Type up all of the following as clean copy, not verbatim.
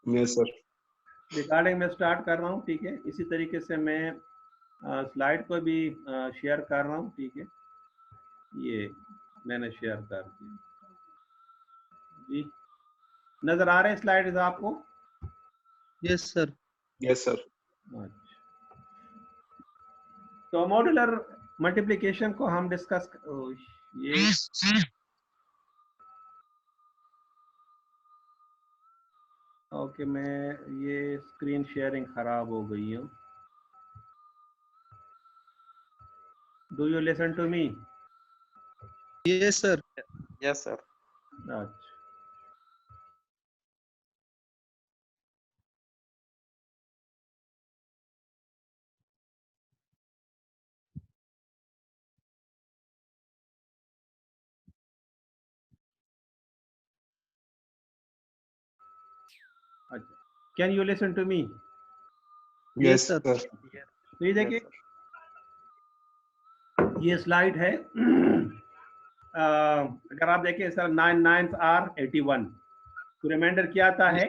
Yes sir. Recording में start कर रहा हूँ, ठीक है। इसी तरीके से मैं स्लाइड को भी शेयर कर रहा हूँ, ठीक है। ये मैंने शेयर कर दिया जी। नजर आ रहे हैं स्लाइड्स आपको? Yes sir. Yes sir. अच्छा, तो मॉड्यूलर मल्टीप्लिकेशन को हम डिस्कस ये ओके, मैं ये स्क्रीन शेयरिंग खराब हो गई है। Do you listen to me? Yes sir. Yes sir. अच्छा, अच्छा, can you listen to me? Yes sir. तो ये देखिए, ये स्लाइड है। अगर आप देखें सर, 9 9 आर 81, तो रिमाइंडर क्या आता है?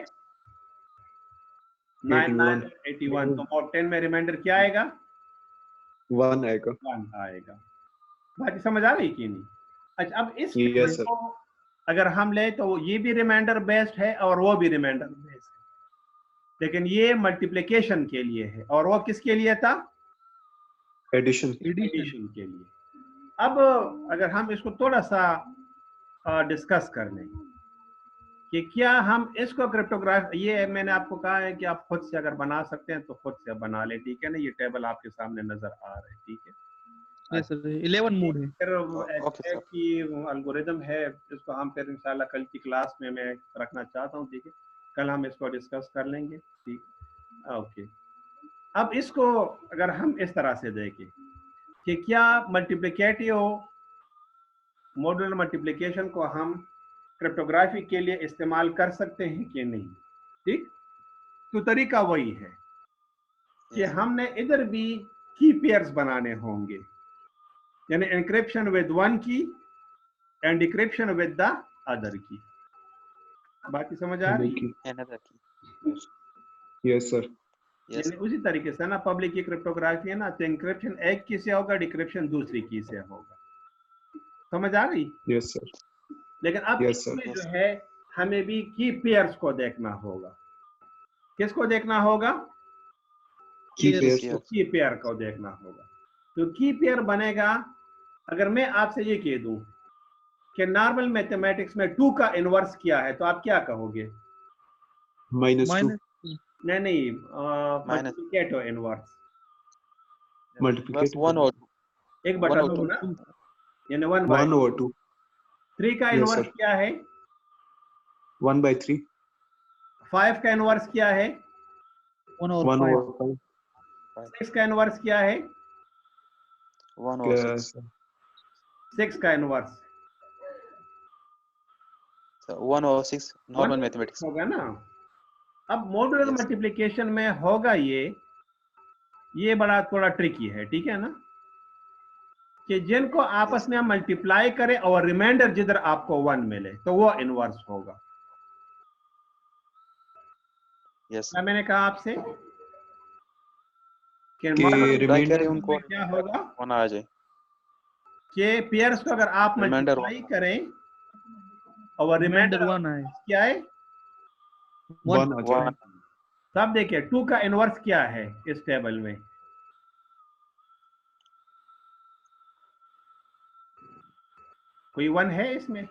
9 9 81। तो मोड 10 में रिमाइंडर क्या आएगा? 1 आएगा। 1 आएगा। बाकी समझ आ रही कि नहीं? अच्छा, अब इस यस सर। को अगर हम ले तो ये भी रिमाइंडर बेस्ड है और वो भी रिमाइंडर बेस्ड है, लेकिन ये मल्टीप्लिकेशन के लिए है और वो किसके लिए था? एडिशन। एडिशन के लिए। अब अगर हम इसको थोड़ा सा डिस्कस कर लें कि क्या हम इसको क्रिप्टोग्राफ, ये मैंने आपको कहा है कि आप खुद से अगर बना सकते हैं तो खुद से बना ले, ठीक है ना। ये टेबल आपके सामने नजर आ रहा है, ठीक है। यस सर, 11 मोड है। फिर ओके सर। की एल्गोरिदम है, इसको हम फिर इंशाल्लाह कल की क्लास में मैं रखना चाहता हूँ, ठीक है। कल हम इसको डिस्कस कर लेंगे, ठीक। ओके, अब इसको अगर हम इस तरह से देखें कि क्या मल्टीप्लिकेटिव मॉड्यूलर मल्टीप्लिकेशन को हम क्रिप्टोग्राफी के लिए इस्तेमाल कर सकते हैं कि नहीं, ठीक। तो तरीका वही है कि हमने इधर भी की पेयर्स बनाने होंगे, यानी एनक्रिप्शन विद वन की and decryption with the other की। बाकी समझ आ रही है? अनदर की। Yes sir. यानी उसी तरीके से ना, पब्लिक की क्रिप्टोग्राफी है ना, तो एनक्रिप्शन एक की से होगा, डिक्रिप्शन दूसरी की से होगा। समझ आ रही? Yes sir. लेकिन अब Yes, sir. इसमें जो है हमें भी की पेयर्स को देखना होगा। किसको देखना होगा? की Yes. पेयर। की पेयर को देखना होगा। तो की पेयर बनेगा, अगर मैं आपसे ये कह दूं कि नॉर्मल मैथमेटिक्स में 2 का इनवर्स क्या है, तो आप क्या कहोगे? -2। नहीं, माइनस मल्टीप्लिकेटिव इनवर्स। मल्टीप्लिकेट 1 और 2। एक बटा 1 दो और ना, 2। यानी 1/2। 3 का Yes, इनवर्स sir. क्या है? 1/3। 5 का इनवर्स क्या है? 1 और 1 5। over 5। 6 का इनवर्स क्या है? 1 और 6। 6 का इनवर्स 1 और 6 नॉर्मल मैथमेटिक्स होगा ना। अब मॉड्यूलर Yes. मल्टीप्लिकेशन में होगा ये बड़ा थोड़ा ट्रिकी है, ठीक है ना, कि जिनको आपस Yes. में हम मल्टीप्लाई करें और रिमाइंडर जिधर आपको 1 मिले तो वो इनवर्स होगा। Yes. क्या मैंने कहा आपसे कि रिमाइंडर करें उनको क्या होगा 1 आ जाए। कि पेयर्स को अगर आप रिमाइंडर मल्टीप्लाई करें और रिमाइंडर रिमाइंडर 1 आए। क्या है? 1 आ जाए। 1 तब देखिए 2 का इनवर्स क्या है इस टेबल में? कोई 1 है इसमें?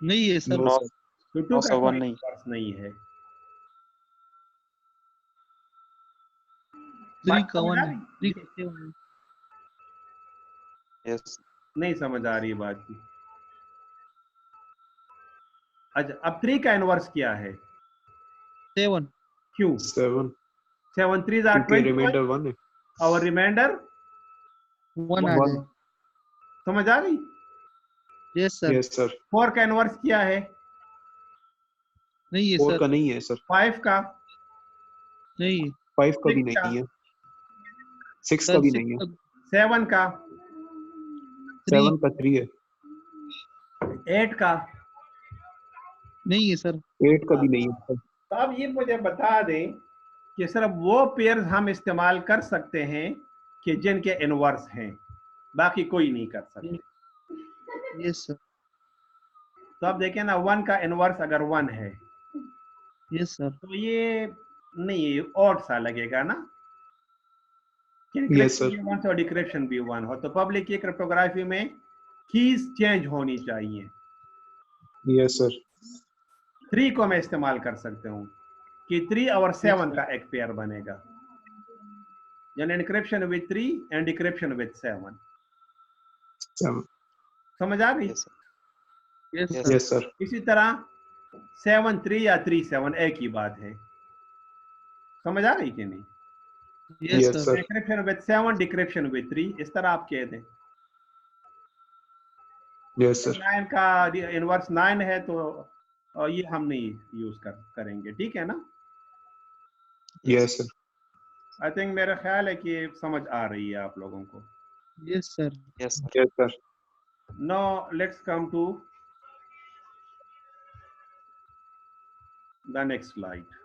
नहीं है सर। No, sir. तो 2 का 1 कोई नहीं। इनवर्स नहीं है। 3 का समझ 1 आ है। रही? 3 का 7 है। Yes. नहीं समझ आ रही बात की। अच्छा, अब 3 का इनवर्स क्या है? 7। क्यों? 7। 7 3 आर क्योंकि 21 रिमाइंडर 1 है। और रिमाइंडर 1 आ 1। जाए। समझ आ रही? Yes sir. Yes sir. 4 का इनवर्स क्या है? नहीं है 4 सर। का नहीं है सर। 5 का? नहीं है। 5 का भी 6 का? नहीं है। 6 का सर भी 6 नहीं है। 7 का? 7 का 3 है। 8 का? नहीं है सर। 8 का भी नहीं है। तो अब ये मुझे बता दें कि सिर्फ वो पेयर्स हम इस्तेमाल कर सकते हैं कि जिनके इनवर्स हैं, बाकी कोई नहीं कर सकते। यस सर, तो अब देखें ना, 1 का इनवर्स अगर 1 है यस सर, तो ये नहीं ऑड सा लगेगा ना, Yes, sir. भी 1 और डिक्रिप्शन भी 1 हो, तो पब्लिक की क्रिप्टोग्राफी में कीज चेंज होनी चाहिए। Yes, sir. 3 को मैं इस्तेमाल कर सकता हूँ कि 3 और 7 का एक पेयर बनेगा, यानी encryption with 3 and decryption with 7। Seven. समझ आ गई? Yes, sir. Yes Yes, sir, Yes, sir. इसी तरह 7 3 या 3 7 एक ही बात है। समझ आ गई कि नहीं? Yes Yes, sir, sir. Encryption with 7 decryption with 3, इस तरह आप कह दें। Yes, sir. 9 का इनवर्स 9 है तो ये हम नहीं यूज करेंगे, ठीक है ना? Yes, sir. आई थिंक मेरा ख्याल है कि समझ आ रही है आप लोगों को। Yes sir, yes, sir. Yes, sir. Now let's come to the next slide.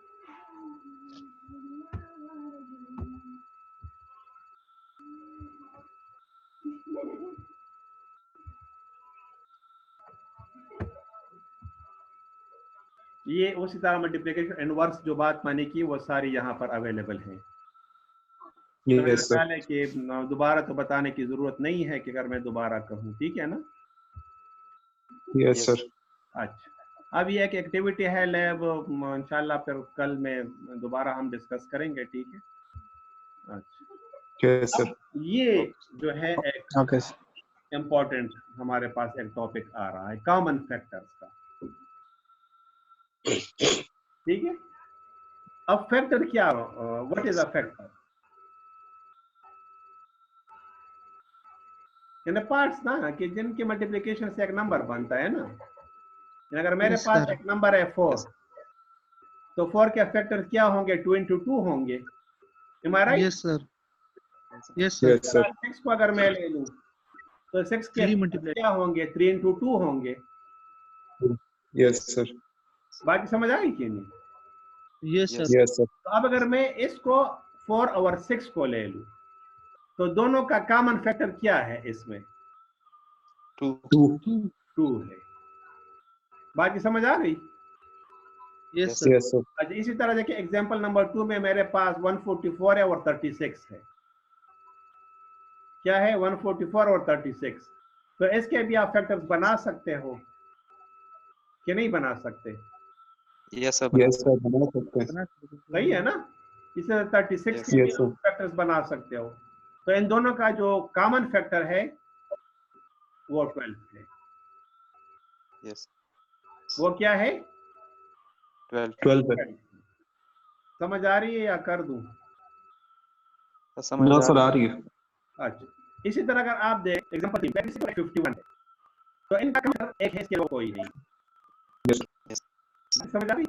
ये उसी तरह मल्टीप्लिकेशन इनवर्स जो बात मैंने की वो सारी यहाँ पर अवेलेबल है। तो मेरा Yes, sir. ख्याल है कि दोबारा तो बताने की जरूरत नहीं है कि अगर मैं दोबारा कहूँ, ठीक है ना? Yes, sir. अच्छा, अब ये एक एक्टिविटी है लैब, इंशाल्लाह फिर कल में दोबारा हम डिस्कस करेंगे, ठीक है? अच्छा, Yes, sir. ये जो है एक Okay. इम्पोर्टेंट हमारे पास एक टॉपिक आ रहा है कॉमन फैक्टर्स का, ठीक है? अब फैक्टर क्या, what is a factor? In parts ना कि जिनके मल्टीप्लिकेशन से एक नंबर बनता है ना, अगर मेरे Yes, पास sir. एक नंबर है 4 Yes. तो 4 के फैक्टर क्या होंगे? 2 into 2 होंगे। Am I right? Yes sir, Yes, sir. Yes sir, Yes, sir. 6 को अगर मैं ले लूं तो 6 के 3 factor multiply, क्या होंगे? 3 into 2 होंगे। Yes, sir. बाकी समझ आई कि नहीं? Yes Yes. Sir, Yes, sir. तो अब अगर मैं इसको 4 और 6 को ले लूं तो दोनों का कॉमन फैक्टर क्या है इसमें? 2. 2. 2 है। बाकी समझ आ गई? Yes Yes, sir, Yes, sir. अच्छा, इसी तरह देखिए एग्जांपल नंबर 2 में मेरे पास 144 है और 36 है। क्या है? 144 और 36। तो इसके भी आप फैक्टर्स बना सकते हो कि नहीं बना सकते? yes, sir. Yes, sir. बना सकते हैं. बना सकते हैं। सही है ना? इसे 36 Yes. के भी Yes, sir. आप फैक्टर्स बना सकते हो। तो इन दोनों का जो कॉमन फैक्टर है वो 12 है। Yes. वो क्या है? 12. 12 है. समझ आ रही है या कर दूं? समझ ना आ सर रहा आ है. रही है. अच्छा, इसी तरह अगर आप देख एग्जांपल 51 है तो इनका कॉमन एक है, इसके अलावा कोई नहीं। Yes. समझ आ रही?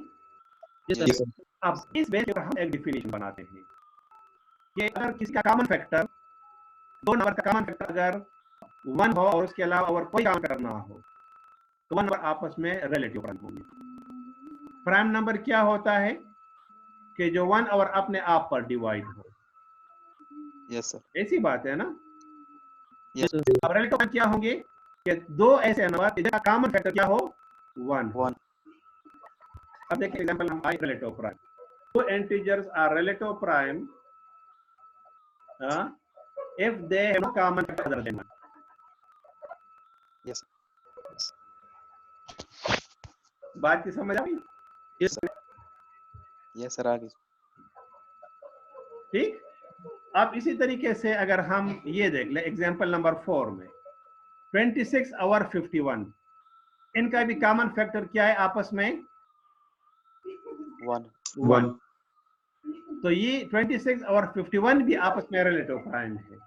Yes Yes, sir, sir. अब इस बेस पर हम एक डिफिनेशन बनाते हैं कि अगर किसी का कॉमन फैक्टर, दो नंबर का कॉमन फैक्टर अगर 1 हो और उसके अलावा और कोई कॉमन फैक्टर ना हो तो वो नंबर आपस में रिलेटिव प्राइम होंगे। प्राइम नंबर क्या होता है? कि जो 1 और अपने आप पर डिवाइड हो। Yes, sir. ऐसी बात है ना? यस सर, अब रिलेटिव क्या होंगे कि दो ऐसे नंबर जिनका कॉमन फैक्टर क्या हो? 1 हो। 1. अब देखिए एग्जांपल हम आए relative prime. Two integers are relative prime if they have no common factor other than 1. Yes. Yes. बात की समझ आ गई? Yes sir, Yes, sir. आ गई. ठीक। अब इसी तरीके से अगर हम ये देख ले एग्जांपल नंबर 4 में 26 और 51, इनका भी कॉमन फैक्टर क्या है आपस में? 1. 1. तो ये 26 और 51 भी आपस में रिलेटिव प्राइम है।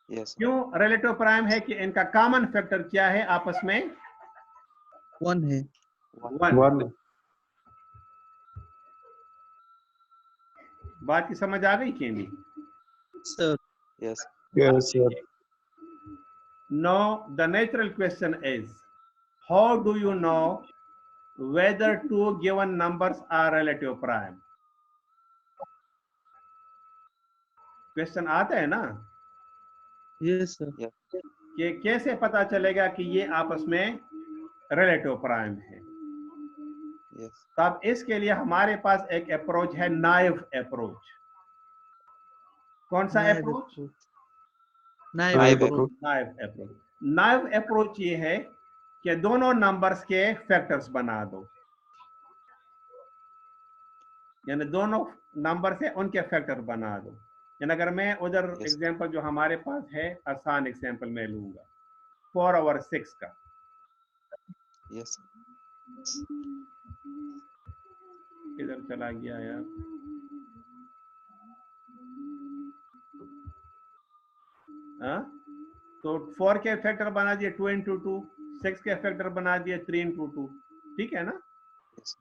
Yes, sir. क्यों रिलेटिव प्राइम है? कि इनका कॉमन फैक्टर क्या है आपस में? 1 है, 1। 1. बात की समझ आ गई कि नहीं? Sir, Yes. Yes, sir. Now the natural question is, how do you know whether two given numbers are relative prime. Question आता है ना Yes, sir. कि कैसे पता चलेगा कि ये आपस में रिलेटिव प्राइम है। Yes. तो अब इसके लिए हमारे पास एक अप्रोच है नाइव अप्रोच। कौन सा Naive approach? approach. Naive Naive approach. Naive approach. Naive approach ये है कि दोनों नंबर्स के फैक्टर्स बना दो, यानी दोनों नंबर से उनके फैक्टर बना दो। यानी अगर मैं उधर Yes. एग्जांपल जो हमारे पास है, आसान एग्जांपल मैं लूंगा 4/6 का। Yes. किधर चला गया यार? हाँ, तो 4 के फैक्टर बना दिए 2 into 2, 6 के फैक्टर बना दिए 3 into 2, ठीक है ना? Yes.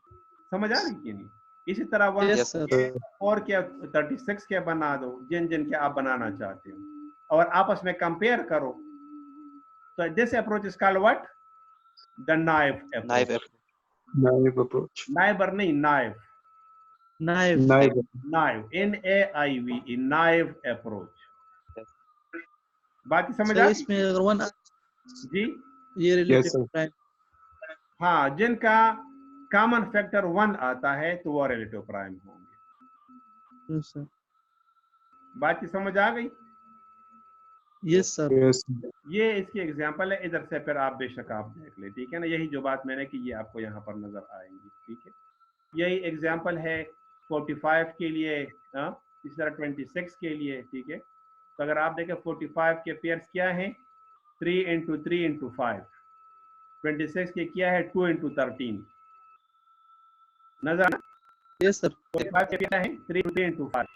समझ आ रही कि नहीं? इसी तरह 1 Yes, Yes, sir. के 4 के 36 के बना दो, जिन जिन के आप बनाना चाहते हो, और आपस में कंपेयर करो। तो this approach is called what? The naive Naive approach. approach. Naive approach. Neighbour नहीं, naive. Naive. Naive. Naive, NAIV, naive approach. Yes. बाकी समझ सर आ इसमें अगर वन जी? ये Yes, रिलेटिव sir. प्राइम। हाँ, जिनका कॉमन फैक्टर 1 आता है तो वो रिलेटिव प्राइम होंगे। Yes, sir. बाकी समझ आ गई? Yes, sir. Yes. ये इसकी एग्जांपल है, इधर से फिर आप बेशक आप देख ले, ठीक है ना? यही जो बात मैंने की ये आपको यहाँ पर नजर आएंगी, ठीक है? यही एग्जांपल है 45 के लिए, इस तरह 26 के लिए, ठीक है? तो अगर आप देखें 45 के पेयर्स क्या हैं? 3 into 3 into 5। 26 के क्या है? 2 into 13। नजर आना? Yes, sir. 45 के क्या है? 3 into 3 into 5,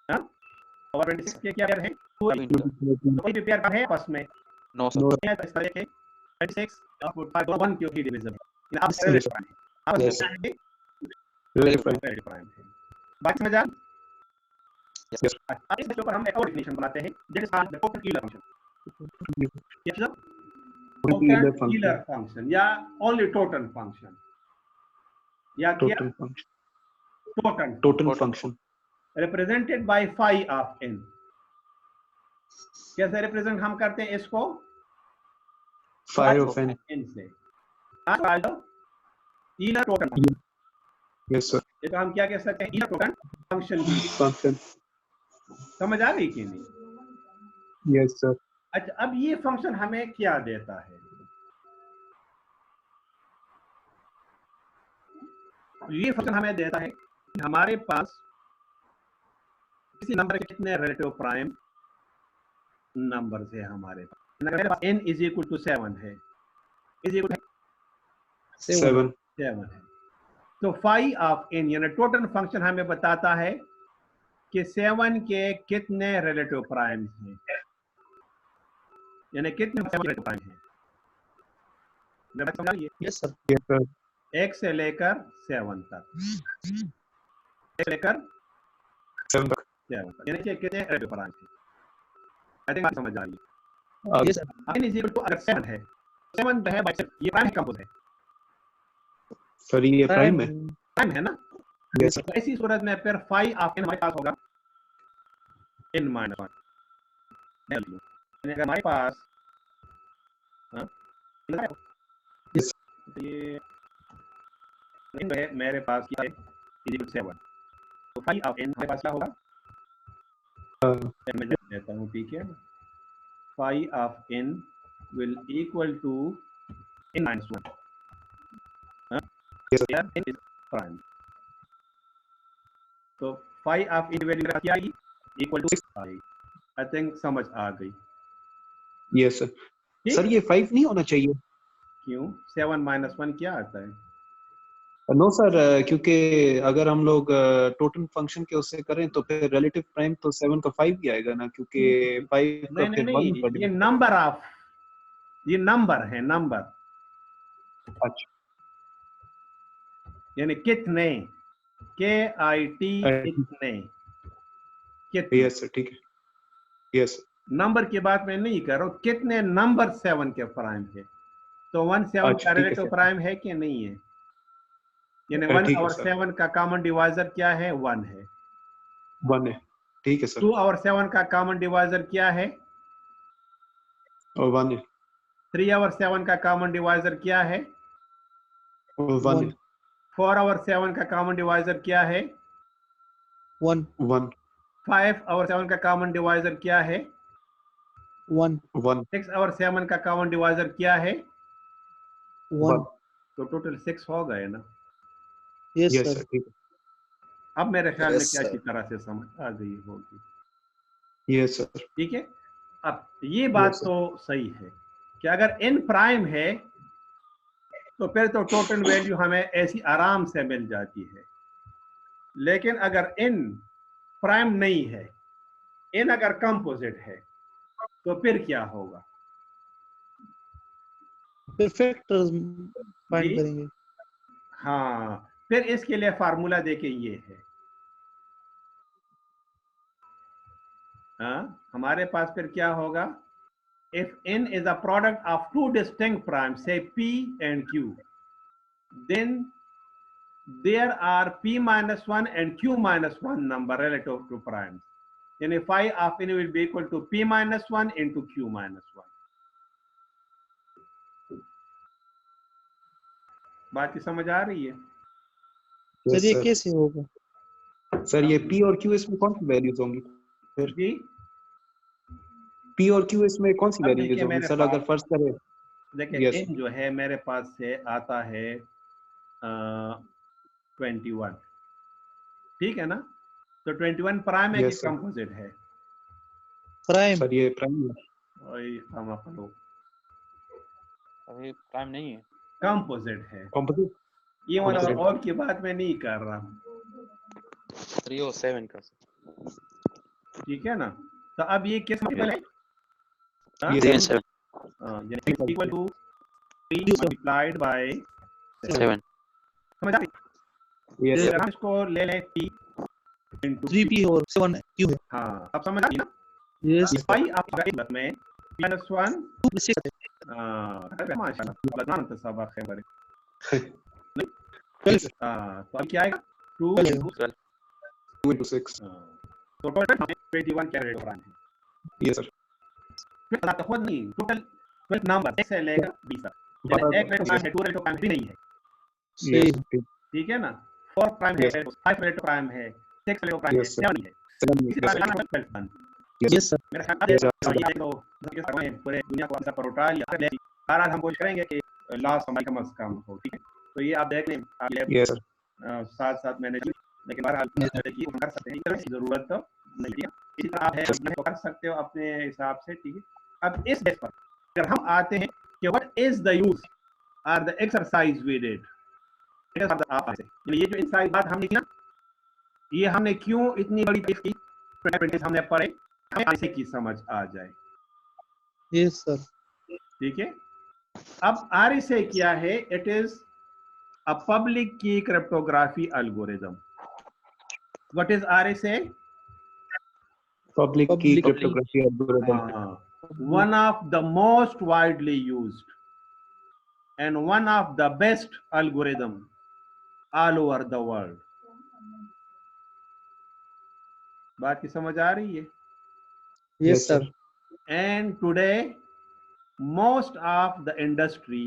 हाँ? और 26 के क्या पेयर है? 2 into 2। तो कोई भी पेयर का है आपस में? No, sir. No. है, तो इस तरह के 26 और 5 1 क्यों ही डिविजिबल? आप Yes, रिलेटिव sir. प्राइम आपस में Yes, क्या है? Relative prime. रिलेटिव प्राइम है। बात समझ आ? Yes. Yes. अब इस ऊपर हम एक और डेफिनेशन बनाते हैं, that is called the total Euler function. क्या? Euler टोटल function. ईलर फंक्शन या ओनली टोटल फंक्शन या क्या? Total function. Total Total function. Represented by phi of n। कैसे रिप्रेजेंट हम करते हैं इसको? Phi of n. n से। Euler total function. Yes, sir. ये तो हम क्या कह सकते हैं? ईलर टोटल फंक्शन भी। Function. समझ आ गई कि नहीं? Yes, sir. अच्छा, अब ये फंक्शन हमें क्या देता है? ये फंक्शन हमें देता है कि हमारे पास किसी नंबर के कितने रिलेटिव प्राइम नंबर्स है हमारे पास। मेरे पास n इज इक्वल टू 7 है, इज इक्वल 7. 7 है, तो फाई ऑफ n यानी टोटल फंक्शन हमें बताता है कि 7 के कितने रिलेटिव प्राइम्स हैं, यानी कितने रिलेटिव प्राइम हैं। मेरे बात समझ आ रही है? Yes, sir. Yes, sir. 1 से लेकर 7 तक, 1 से लेकर 7 तक. 7 तक, यानी कि कितने रिलेटिव प्राइम हैं। आई थिंक बात समझ आ रही है। Yes, sir. n is equal to अगर 7 है, 7 जो है बाय 7 ये प्राइम है कंपोज है? Sir, ये prime है. प्राइम है ना? Yes, sir. तो ऐसी सूरत में फिर फाई ऑफ n हमारे पास होगा n माइनस 1। यानी अगर हमारे पास Yes. तो ये n है मेरे पास क्या है? इज इक्वल 7, तो फाई ऑफ n हमारे पास क्या होगा? मैं लिख देता हूँ, ठीक है? Phi of n will equal to n minus 1। Yes, sir. n is prime, तो फाई ऑफ n वैल्यू क्या आएगी? इक्वल टू 6 आएगी। आई थिंक समझ आ गई। Yes, sir. ठीक? सर ये 5 नहीं होना चाहिए. क्यों? 7 माइनस 1 क्या आता है? नो सर, क्योंकि अगर हम लोग टोटल फंक्शन के उससे करें तो फिर रिलेटिव प्राइम तो 7 का 5 ही आएगा ना, क्योंकि 5 का नहीं नहीं फिर 1 नहीं, पर ये नंबर ऑफ, ये नंबर है, नंबर अच्छा. यानी कितने, KIT, कितने, कितने। यस सर, ठीक है. यस नंबर की बात मैं नहीं कर रहा हूँ, कितने नंबर 7 के प्राइम है। तो 1 7 अच्छा, का ठीक है रिलेटिव सर. प्राइम है कि नहीं है? यानी 1 ठीक है और सर। 7 का कॉमन डिवाइजर क्या है? 1 है। 1 है, ठीक है सर। 2 और 7 का कॉमन डिवाइजर क्या है? और 1 है। 3 और 7 का कॉमन डिवाइजर क्या है? और 1 है। 4 और 7 का कॉमन डिवाइजर क्या है? 1 1 5 और 7 का कॉमन डिवाइजर क्या है? 1 1 6 और 7 का कॉमन डिवाइजर क्या है? 1 तो टोटल 6 हो गए ना। यस यस सर सर, ठीक अब मेरे ख्याल में Yes, क्या sir. अच्छी तरह से समझ आ गई होगी। है। Yes sir. ठीक है, अब ये बात Yes, sir. तो सही है कि अगर n प्राइम है तो फिर तो टोटल वैल्यू हमें ऐसी आराम से मिल जाती है। लेकिन अगर n प्राइम नहीं है, n अगर कंपोजिट है, तो फिर क्या होगा? फिर फैक्टर्स जी? फाइंड करेंगे। हाँ, फिर इसके लिए फार्मूला देखें, ये है। हाँ, हमारे पास फिर क्या होगा? If n is a product of two distinct primes, say p and q, then there are p minus 1 and q minus 1 number relative to primes. यानी phi of n will be equal to p minus 1 into q minus 1. बात की समझ आ रही है? Yes, sir ये sir. कैसे होगा? Sir ये P और Q इसमें कौन सी वैल्यूज होंगी? फिर जी, P और Q इसमें कौन सी अब वैल्यूज देखिए होंगी मेरे सर, अगर पास, फर्ज करें? देखिए Yes. n जो है मेरे पास से आता है 21, ठीक है ना? तो 21 प्राइम है कि Yes, sir. कंपोजिट है? प्राइम सर ये प्राइम है। वही हम अपन लोग अभी प्राइम नहीं है। कंपोजिट है। कंपोजिट। ये वाला Composite. और की बात मैं नहीं कर रहा हूँ, 3 और 7 का। ठीक है ना? तो अब ये किस मल्टीपल है? हाँ? ये 3 and 7 यानी इक्वल टू 3 मल्टीप्लाइड बाय 7 समझ आ रही? Yes, तो sir. अगर हम इसको ले लें p into 3p और 7 q है। हाँ, अब समझ आ रही ना? Yes Yes, sir. पाई आप गलत में -1 2 + 6 माशाल्लाह बदनाम तो सबक है मेरे। 12 तो अब क्या आएगा? 2 12 into 2 into 6. तो टोटल 21 कैरेट प्राइम है। Yes, sir. फिर पता खुद नहीं, टोटल 12 नंबर से लेकर 20 तक, यानी एक रेट प्राइम है, 2 रेट प्राइम भी नहीं है, सही Yes, sir. ठीक है ना? 4 प्राइम है, Yes. 5 रेट प्राइम है, 6 रेट प्राइम है, Yes, sir. 7 है। 7. इसी Yes, तरह sir. 12 बन Yes, यस सर मेरे ख्याल Yes, से sir. ये तो जिसके साथ में पूरे दुनिया को ऐसा परोटा लिया ले। बहरहाल हम कोशिश करेंगे कि लास्ट हमारी कम से कम हो, ठीक है? तो ये आप देख लें, आप लैब Yes, sir. साथ साथ मैंने, लेकिन बहरहाल ये हम कर सकते हैं, इस जरूरत तो नहीं है। इसी तरह आप है तो कर सकते हो अपने हिसाब से, ठीक है? अब इस बेस पर अगर हम आते हैं कि व्हाट इज द यूज और the exercise we did, it is आप से ये जो इंसाइड बात हमने की ना, ये हमने क्यों इतनी बड़ी पेश की, हमने पढ़े, हमें ऐसे की समझ आ जाए, यस सर ठीक है? अब RSA क्या है? इट इज अ पब्लिक की cryptography algorithm. What is RSA? Public key Public cryptography algorithm. One of the most widely used and one of the best algorithm all over the world. बात की समझ आ रही है? Yes Yes, sir. Sir And today most of the industry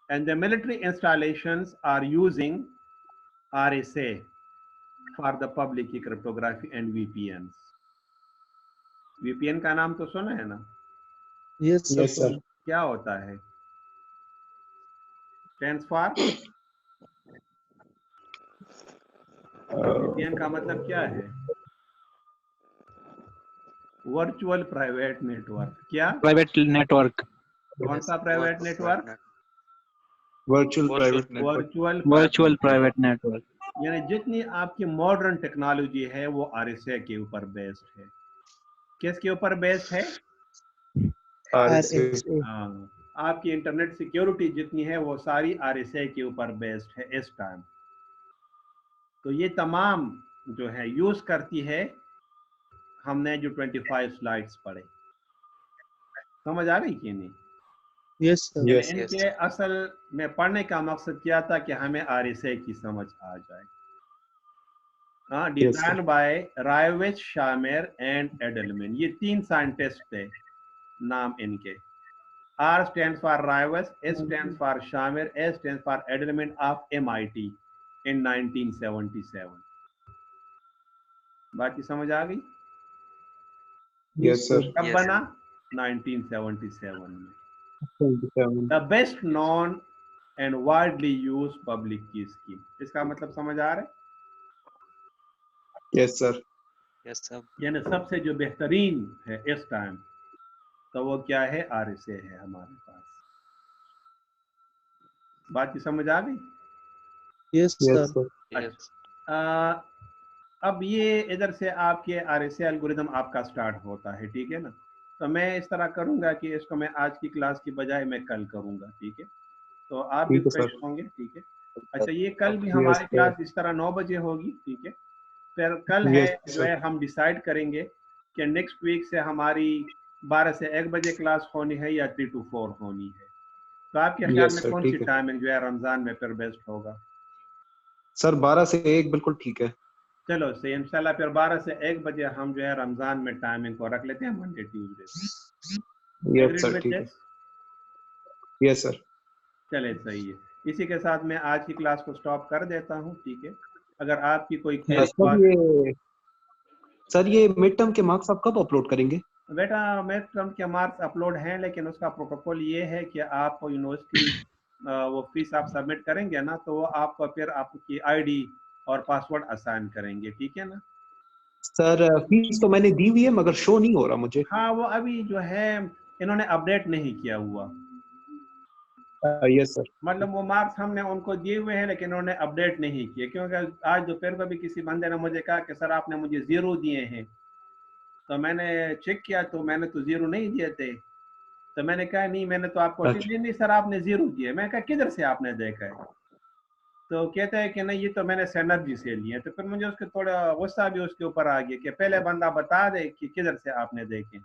and the military installations are using RSA for the public key cryptography and VPNs. VPN का नाम तो सुना है ना? Yes Yes, sir. सर क्या होता है? Stands for VPN का मतलब क्या है? Virtual private network. क्या? प्राइवेट नेटवर्क कौन सा private network? Virtual private network. Virtual private network यानी जितनी आपकी मॉडर्न टेक्नोलॉजी है वो RSA के ऊपर बेस्ड है। किसके ऊपर बेस्ड है? RSA. आपकी इंटरनेट सिक्योरिटी जितनी है वो सारी RSA के ऊपर बेस्ड है इस टाइम। तो ये तमाम जो है यूज करती है, हमने जो 25 स्लाइड्स पढ़े, समझ आ रही कि नहीं? Yes, sir. Yes. Yes. इनके असल में पढ़ने का मकसद क्या था कि हमें RSA की समझ आ जाए। हाँ, डिजाइन बाय रायवेज, शामेर एंड एडलमैन, ये 3 साइंटिस्ट थे, नाम इनके। R stands for Rivas, S stands for Shamir, S stands for Edelman of MIT in 1977। बात की समझ आ गई? Yes, sir. कब Yes, बना? 1977 में। 27. The best known and widely used public key scheme। इसका मतलब समझ आ रहा है? Yes, sir. yes, sir. यानी सबसे जो बेहतरीन है इस टाइम, तो वो क्या है? RSA है हमारे पास। बात की समझ आ गई? Yes, sir. Yes, sir. Yes. अब ये इधर से आपके RSA एल्गोरिदम आपका स्टार्ट होता है, ठीक है ना? तो मैं इस तरह करूंगा कि इसको मैं आज की क्लास की बजाय मैं कल करूंगा, ठीक है? तो आप भी ठीक है, फ्रेश सर। होंगे, ठीक है? अच्छा, ये कल भी Yes, हमारी sir. क्लास इस तरह 9 बजे होगी, ठीक है? फिर कल है Yes, जो है हम डिसाइड करेंगे कि नेक्स्ट वीक से हमारी 12 से 1 बजे क्लास होनी है या 3 to 4 होनी है। तो आपके ख्याल Yes, में sir, कौन ठीक सी है। टाइमिंग जो है रमजान में फिर बेस्ट होगा? सर 12 से 1 बिल्कुल ठीक है। चलो सही, इंशाल्लाह फिर 12 से 1 बजे हम जो है रमजान में टाइमिंग को रख लेते हैं, मंडे ट्यूसडे से। Yes, sir, ठीक है। Yes, sir. चले, सही है। इसी के साथ मैं आज की क्लास को स्टॉप कर देता हूँ, ठीक है? अगर आपकी कोई क्वेरी सर ये मिड टर्म के मार्क्स आप कब अपलोड करेंगे? बेटा, मिड टर्म के मार्क्स अपलोड हैं, लेकिन उसका प्रोटोकॉल ये है कि आप यूनिवर्सिटी वो फीस आप सबमिट करेंगे ना, तो वो आपको फिर आपकी ID और पासवर्ड असाइन करेंगे, ठीक है ना? सर फीस तो मैंने दी हुई है मगर शो नहीं हो रहा मुझे। हाँ, वो अभी जो है इन्होंने अपडेट नहीं किया हुआ। Yes sir. मतलब वो मार्क्स हमने उनको दिए हुए हैं, लेकिन उन्होंने अपडेट नहीं किए, क्योंकि आज दोपहर को भी किसी बंदे ने मुझे कहा कि सर आपने मुझे 0 दिए हैं। तो मैंने चेक किया तो मैंने तो 0 नहीं दिए थे। तो मैंने कहा नहीं, मैंने तो आपको नहीं सर आपने 0 दिए। मैंने कहा किधर से आपने देखा है? तो कहता है कि नहीं ये तो मैंने सेनर्जी से लिए। तो फिर मुझे उसके थोड़ा गुस्सा भी उसके ऊपर आ गया कि पहले बंदा बता दे कि किधर से आपने देखे हैं।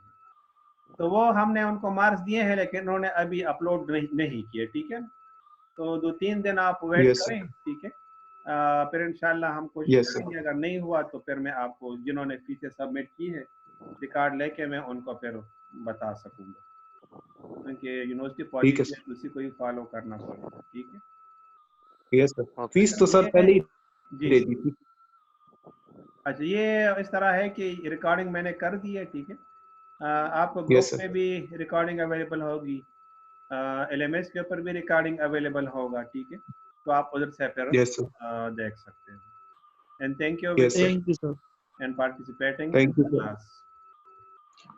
तो वो हमने उनको मार्क्स दिए हैं, लेकिन उन्होंने अभी अपलोड नहीं किए, ठीक है? तो 2-3 दिन आप वेट करें, ठीक है? फिर इंशाल्लाह हम कोशिश करेंगे, अगर नहीं हुआ तो फिर मैं आपको जिन्होंने फीसें सबमिट की है रिकॉर्ड लेके मैं उनको फिर बता सकूंगा, क्योंकि यूनिवर्सिटी पॉलिसी है उसी को ही फॉलो करना पड़ेगा, ठीक है? Yes sir. फीस तो सर पहले ही दे दी थी। अच्छा, ये इस तरह है कि रिकॉर्डिंग मैंने कर दी है, ठीक है? आपको ग्रुप में भी रिकॉर्डिंग अवेलेबल होगी, LMS के ऊपर भी रिकॉर्डिंग अवेलेबल होगा, ठीक है? तो आप उधर से फिर देख सकते हैं। And thank you sir. And participating Thank you, sir. Class.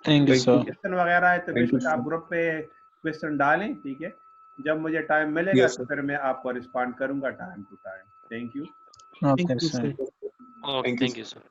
Thank you, sir. Question वगैरह है तो Thank you, बेशक आप sir. ग्रुप पे क्वेश्चन डालें, ठीक है? जब मुझे टाइम मिलेगा Yes, तो sir. फिर मैं आपको रिस्पॉन्ड करूंगा time to time. Thank you. Okay, Thank you, sir. sir. Okay, Thank you, thank you, sir.